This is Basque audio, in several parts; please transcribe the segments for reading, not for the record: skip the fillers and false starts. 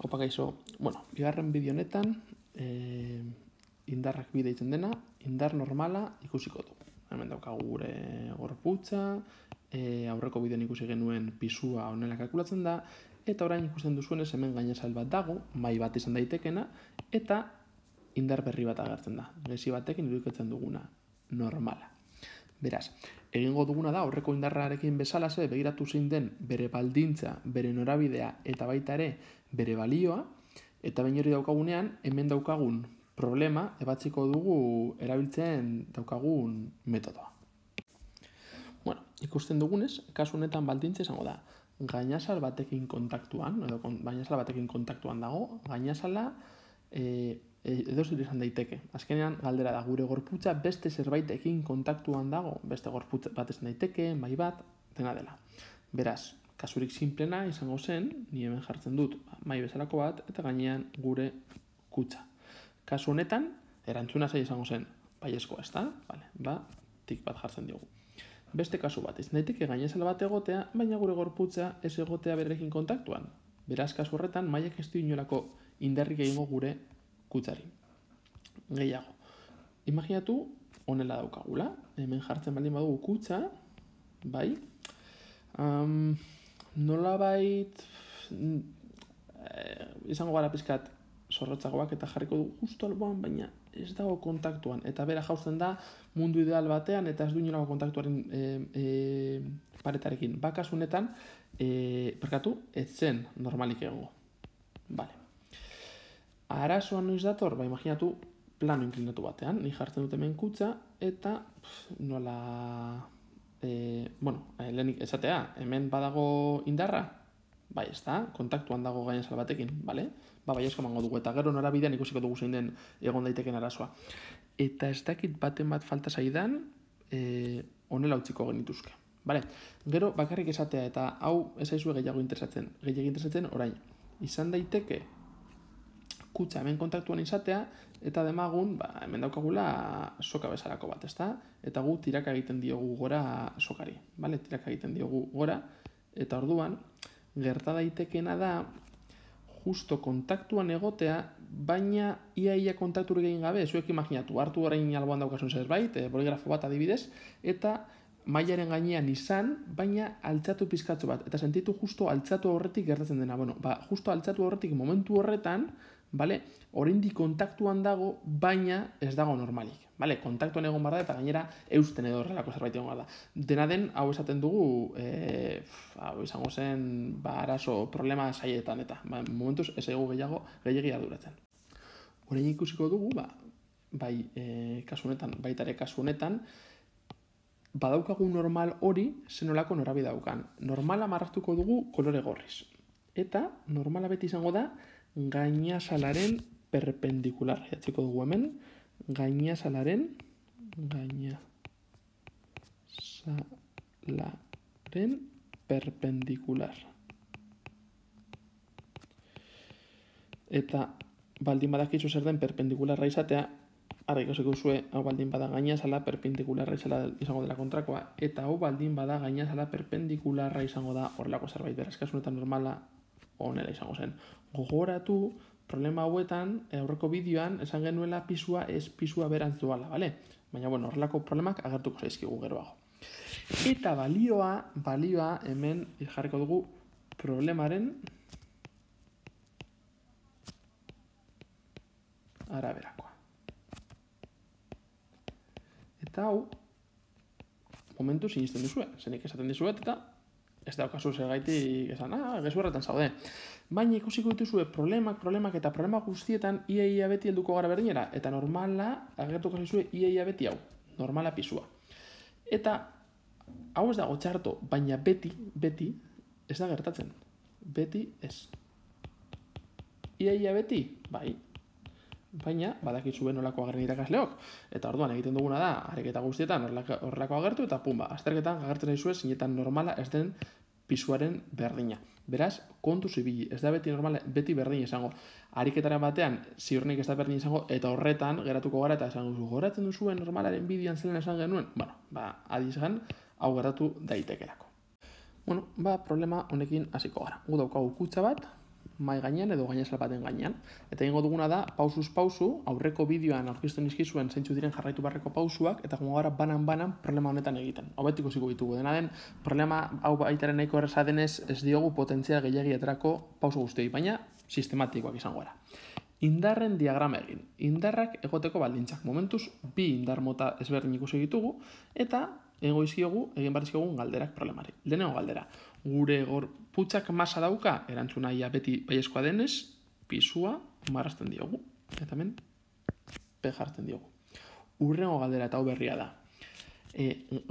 Opa kaixo, bigarren bideo honetan indarrak bide ditzen dena, indar normala ikusiko du. Hemen daukagu gure gorputza, aurreko bideon ikusi genuen pisua honela kalkulatzen da, eta orain ikusten duzuenez hemen gainesal bat dago, mahai bat izan daitekena, eta indar berri bat agertzen da. Gezi batekin irudikatzen duguna, normala. Beraz, egingo duguna da aurreko indarrarekin bezalaxe begiratu zein den bere baldintza, bere norabidea eta baita ere bere balioa, eta behin hori daukagunean hemen daukagun problema ebatziko dugu erabiltzen daukagun metodoa. Ikusten dugunez, kasu honetan baldintza izango da gainazal batekin kontaktuan, edo gainazal batekin kontaktuan dago, gainazala edozer izan daiteke. Azkenean galdera da gure gorputza beste zerbaitekin kontaktuan dago, beste gorputza bat izan daiteke, mahai bat, dena dela. Beraz, kasurik sinplena izango zen, ni hemen jartzen dut mahai bezalako bat, eta gainean gure kutxa. Kasu honetan, erantzuna zaila izango zen, baiezkoa, ezta? Tik bat jartzen diogu. Beste kasu bat, izan daiteke gainazal bat egotea, baina gure gorputza ez egotea berekin kontaktuan. Beraz, kasu horretan, mahaiak ez du inolako indarrik egingo gure kutsari. Gehiago. Imaginatu, honela daukagula. Hemen jartzen baldin badugu kutsa, bai. Nolabait izango gara pizkat zorrotzagoak eta jarriko du justo alboan, baina ez dago kontaktuan. Eta bera jausten da mundu ideal batean eta ez du inolako kontaktuaren paretarekin. Bakasunetan, ez zen normalik egongo. Vale. Arazoan noiz dator, imaginatu plano inklinatu batean, ni jartzen dut hemen kutsa, eta nola, lehenik esatea, hemen badago indarra, bai ez da, kontaktuan dago gainazal batekin, bale? Bai esko emango dugu, eta gero norabidean ikusiko dugu zein den egon daiteken arazoa. Eta ez dakit baten bat falta zaidan, honela utziko genituzke. Bale? Gero bakarrik esatea, eta hau ez aizue gehiago interesatzen orain. Izan daiteke, kutsa hemen kontaktuan izatea, eta demagun, hemen daukagula soka bezalako bat, ezta? Eta gu tiraka egiten diogu gora sokari, bale? Tiraka egiten diogu gora, eta orduan, gerta daitekena da, justo kontaktuan egotea, baina ia kontakturik egin gabe, zuek imaginatu, hartu orain alboan daukasun zerbait, boligrafo bat adibidez, eta mailaren gainean izan, baina altzatu pizkatxo bat, eta sentitu justo altzatu horretik gertatzen dena. Justo altzatu horretik momentu horretan, oraindik kontaktuan dago, baina ez dago normalik. Kontaktuan egon behar da, eta gainera eusten edo horrelako zerbait egon behar da. Dena den, hau esaten dugu, hau izango zen, arazo, problema saietan, eta momentuz ez egu gehiagi arduratzen. Orain ikusiko dugu, kasu honetan, baitare kasu honetan, badaukagu normal hori zenolako norabide daukan. Normala marraztuko dugu kolore gorriz. Eta normala beti izango da gainazalaren perpendikular. Jatziko dugu hemen, gainazalaren perpendikular. Eta baldin badakizu zer den perpendikularra izatea, ara ikasiko zue, hau baldin bada gainazala perpendikularra izango dela kontrakoa, eta hau baldin bada gainazala perpendikularra izango da horrelako zerbait. Beraz, kasunetan normala honela izango zen. Gogoratu, problema hauetan, aurreko bideoan, esan genuela pisua ez pisua berantz duala, bale? Baina, horrelako problemak agertuko zaizkigu geroago. Eta balioa hemen jarriko dugu problemaren araberakoa. Eta hau, momentu sinisten duzue, zenik esaten dizuet, eta ez daukazu zergaitik esan, gezurretan zaude. Baina ikusiko dituzue problemak eta problema guztietan ia beti helduko gara berdinera, eta normala agertuko zaizue ia beti hau, normala pisua. Eta hau ez dago txarto, baina beti ez da gertatzen. Beti ez. Ia beti, bai. Baina, badakizue nolako agerren irakasleok. Eta orduan egiten duguna da, areketa guztietan horrelako agertu, eta azterketan agertzen zaizue zinetan normala ez den pisuaren berdina. Beraz, kontuz ibili, ez da beti normala, beti berdin izango. Ariketaren batean, ziurnik ez da berdin izango, eta horretan geratuko gara, eta esango zu, goratzen duzuen normalaren bidean zelen esan genuen, adizan, hau geratu daitekelako. Problema honekin hasiko gara. Gu daukagu kutxa bat, mai gainean edo gainesal baten gainean. Eta egingo duguna da, pausuz pausu, aurreko bideoan aurkezten dizkizuen zeintzu diren jarraitu beharreko pausuak, eta gongo gara banan problema honetan egiten. Hau betiko ziko ditugu. Dena den, problema hau baitaren nahiko erreza denez ez diogu potentzial gehiagietarako pausu guztioi, baina sistematikoak izango gara. Indarren diagrama egin. Indarrak egoteko baldintzak. Momentuz, bi indar mota ezberdin ikusi ditugu, eta egin barizkiogun galderak problemari. Lehenengo galdera, gure gorputzak masa dauka, erantzuna ia beti baiezkoa denez, pisua marrazten diogu. Eta hemen, P jartzen diogu. Urrengo galdera eta hau berria da.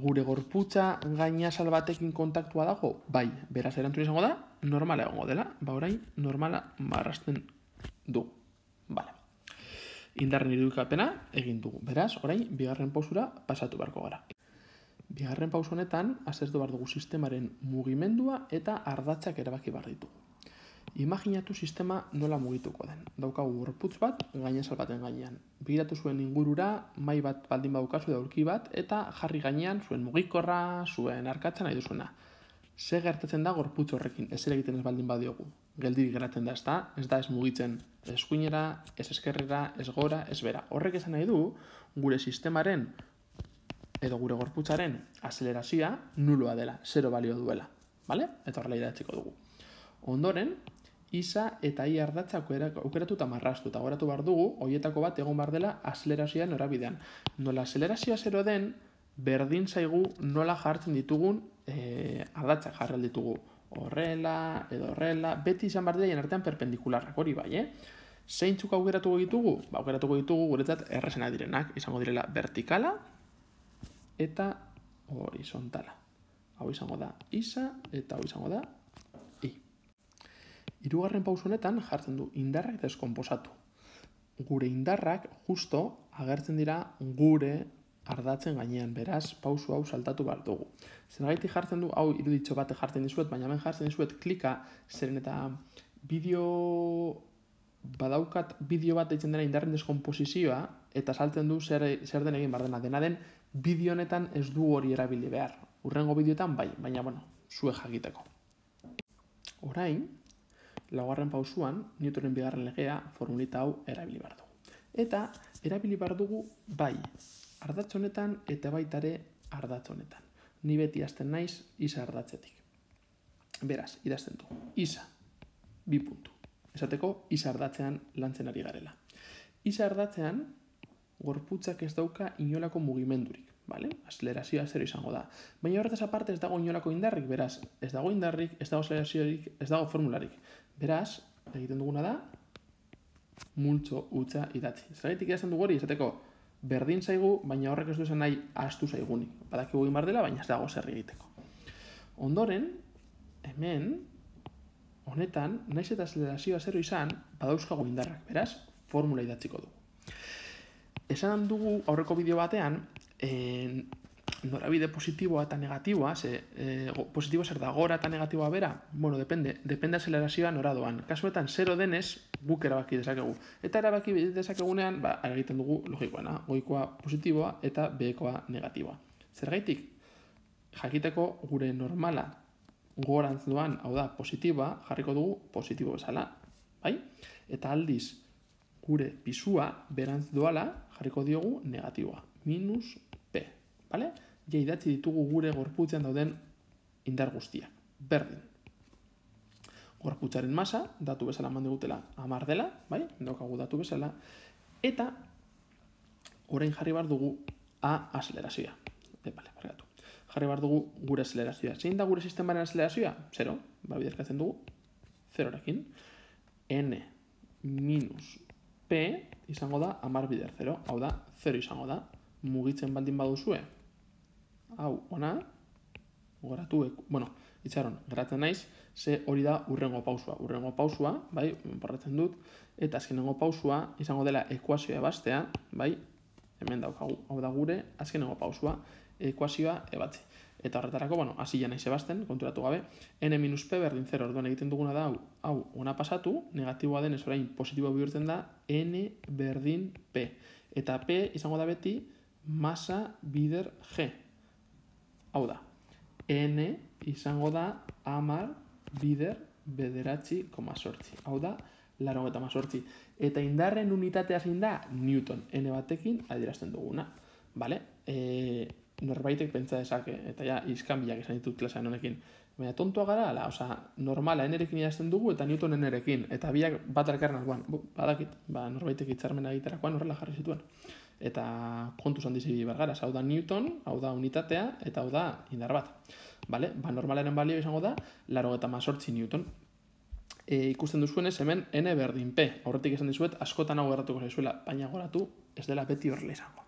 Gure gorputza gainazal batekin kontaktua dago? Bai, beraz erantzuna izango da, normala egongo dela. Orain, normala marrazten dugu. Vale. Indarren irudikapena egin dugu. Beraz, orain, bigarren pausura pasatu beharko gara. Bigarren pausu honetan, aztertu behar dugu sistemaren mugimendua eta ardatzak erabaki behar ditugu. Imaginatu sistema nola mugituko den. Daukagu gorputz bat, gainazal baten gainean. Begiratu zuen ingurura, mai bat baldin badukazu da aulki bat, eta jarri gainean zuen mugikorra, zuen arkatzen nahi duzuena. Ze gertatzen da gorputz horrekin, ez ere egiten ez baldin badiogu. Geldirik geratzen da, ez da ez mugitzen eskuinera, ez eskerrera, ez gora, ez bera. Horrek esan nahi du, gure sistemaren edo gure gorputzaren azelerazioa nuloa dela, 0 balio duela. Vale? Eta horrela idatziko dugu. Ondoren, isa eta i ardatza aukeratu eta marraztu. Eta goratu behar dugu, horietako bat egon behar dela azelerazioa norabidean. Nola azelerazioa 0 den, berdin zaigu nola jartzen ditugun ardatzak jarri ditugu. Horrela, edo horrela, beti izan behar dira artean perpendikularrak, hori bai, Zeintzuk aukeratuko ditugu? Aukeratuko ditugu guretzat errezena direnak, izango direla vertikala eta horizontala. Hau izango da isa eta hau izango da i. Hirugarren pausu honetan jartzen du indarrak deskonposatu. Gure indarrak justo agertzen dira gure ardatzen gainean, beraz, pausu hau saltatu behar dugu. Zergaitik jartzen du, hau iruditxo bate jartzen dizuet, baina hemen jartzen dizuet klika, zeren eta badaukat bideo bat eitzen dena indarren deskomposizioa, eta saltzen du zer den egin behar dena. Dena den, bideo honetan ez du hori erabili behar. Urrengo bideoetan bai, baina, zuek jakiteko. Orain, laugarren pausuan, Newtonen bigarren legea formulita hau erabili behar dugu. Eta, erabili behar dugu bai, ardatz honetan eta baitare ardatz honetan. Ni beti hasten naiz isa ardatzetik. Beraz, idazten du. Isa, 2 puntu. Esateko, isa ardatzean lantzen ari garela. Isa ardatzean, gorputzak ez dauka inolako mugimendurik. Azelerazioa 0 izango da. Baina horretaz aparte ez dago inolako indarrik, beraz, ez dago indarrik, ez dago azeleraziorik, ez dago formularik. Beraz, egiten duguna da, multzo hutsa idatzi. Zergatik idazten dugu hori, esateko, berdin zaigu, baina horrek ez du esan nahi ahaztu zaigunik. Badakigu egin behar dela, baina ez dago zer egiteko. Ondoren, hemen, honetan, naiz eta azelerazioa 0 izan, badauzkagu indarrak, beraz, formula idatziko dugu. Esan dugu aurreko bideo batean, norabide positiboa eta negatiboa, positiboa zer da, gora eta negatiboa bera, depende azelerazioa nora doan. Kasuetan, 0 denez, guk erabaki dezakegu. Eta erabaki dezakegunean, egiten dugu logikoena, goikoa positiboa eta behekoa negatiboa. Zergaitik, jakiteko gure normala gorantz doan, hau da, positiboa, jarriko dugu positibo bezala, bai? Eta aldiz, gure pisua berantz doala, jarriko diogu negatiboa, minus P, bale? Ja idatzi ditugu gure gorputzean dauden indar guztiak, berdin. Gorputzaren masa, datu bezala eman digutela 10 dela, bai? Daukagu datu bezala, eta orain jarri behar dugu A azelerazioa. Jarri behar dugu gure azelerazioa. Zein da gure sistemaren azelerazioa? 0. Biderkatzen dugu 0rekin. N minus P izango da 10 bider 0. Hau da, 0 izango da. Mugitzen baldin baduzue. Hau, ona. Itxaron, geratzen naiz, ze hori da urrengo pausua. Urrengo pausua, bai, borratzen dut, eta azkenengo pausua izango dela ekuazioa ebastea, bai, hemen daukagu. Hau da gure, azkenengo pausua, ekuazioa ebatzi. Eta horretarako, hasi ja naiz ebasten, konturatu gabe, n-p berdin 0, orduan egiten duguna da, hau, ona pasatu, negatiboa denez orain positiboa bihurtzen da, n berdin p. Eta p izango da beti, masa bider g. Hau da, n izango da 10 bider 9,8. Hau da, 98. Eta indarren unitatea zein da, Newton, N batekin adierazten duguna. Vale? Norbaitek pentsa dezake, eta ja, iskanbilak izan ditut klasean honekin. Baina tontua gara, ala, normala N-rekin idazten dugu eta Newton N-rekin. Eta biak bat elkarren alboan. Badakit, norbaitek hitzarmena egiterakoan horrela jarri zituen. Eta kontuz handizi bergaraz, hau da Newton, hau da unitatea, eta hau da indar bat. Vale? Normalaren balio izango da, 98 Newton. Ikusten duzuenez, hemen N berdin P. Horretik esan dizuet, askotan hau gerratuko zaizuela, baina goratu ez dela beti horrela izango.